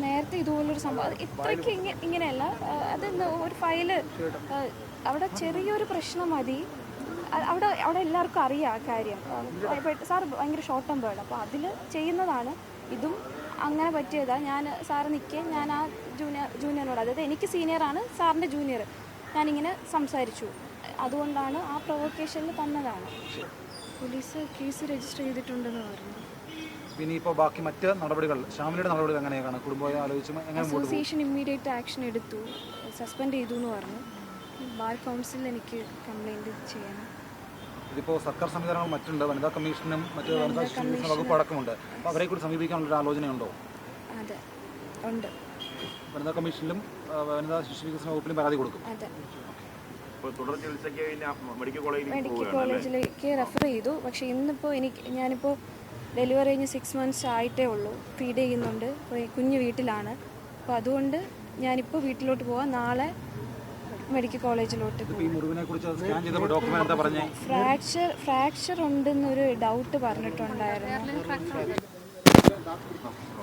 നേരത്തെ ഇതുപോലൊരു സംഭവം ഇത്രയ്ക്ക് ഇങ്ങനെയല്ല. അത് ഒരു ഫയല് അവിടെ ചെറിയൊരു പ്രശ്നം മതി. അവിടെ എല്ലാവർക്കും അറിയാം ആ കാര്യം. സാർ ഭയങ്കര ഷോർട്ട് ടേം വേർഡ്, അപ്പോൾ അതിൽ ചെയ്യുന്നതാണ്. ഇതും അങ്ങനെ പറ്റിയതാണ്. സാറ് നിൽക്കുക, ഞാൻ ആ ജൂനിയറിനോട്, അതായത് എനിക്ക് സീനിയറാണ്, സാറിൻ്റെ ജൂനിയർ, ഞാനിങ്ങനെ സംസാരിച്ചു. അതുകൊണ്ടാണ് ആ പ്രൊവോക്കേഷനിൽ തന്നതാണ്. പോലീസ് കേസ് രജിസ്റ്റർ ചെയ്തിട്ടുണ്ടെന്ന് പറഞ്ഞു. പിന്നെ ഇപ്പോൾ ബാക്കി മറ്റ് നടപടികൾ, ശ്യാമിലിയുടെ നടപടികൾ എങ്ങനെയാണ്? കുടുംബമായി ആലോചിച്ച് അസോസിയേഷൻ ഇമ്മീഡിയറ്റ് ആക്ഷൻ എടുത്തു, സസ്പെൻഡ് ചെയ്തു എന്ന് പറഞ്ഞു. ബാർ കൗൺസിലിൽ എനിക്ക് കംപ്ലൈൻറ്റ് ചെയ്യണം. ഇതിപ്പോൾ സർക്കാർ സംവിധാനങ്ങൾ മറ്റുണ്ട്, വനിതാ കമ്മീഷനും മറ്റ് വനിതാ ശിശു വകുപ്പ് അടക്കമുണ്ട്. അപ്പോൾ അവരെ കൂടി സമീപിക്കാനുള്ളൊരു ആലോചനയുണ്ടോ? അതെ, ഉണ്ട്. വനിതാ കമ്മീഷനിലും വനിതാ ശിശു വികസന വകുപ്പിലും പരാതി കൊടുക്കും. അതെ, മെഡിക്കൽ കോളേജിലേക്ക് റെഫർ ചെയ്തു. പക്ഷേ ഞാനിപ്പോൾ ഡെലിവറി കഴിഞ്ഞ് 6 months ആയിട്ടേ ഉള്ളൂ. ഫീഡ് ചെയ്യുന്നുണ്ട്, കുഞ്ഞ് വീട്ടിലാണ്. അപ്പോൾ അതുകൊണ്ട് ഞാനിപ്പോൾ വീട്ടിലോട്ട് പോവാം. നാളെ മെഡിക്കൽ കോളേജിലോട്ട് ഫ്രാക്ചർ ഉണ്ടെന്നൊരു ഡൗട്ട് പറഞ്ഞിട്ടുണ്ടായിരുന്നു.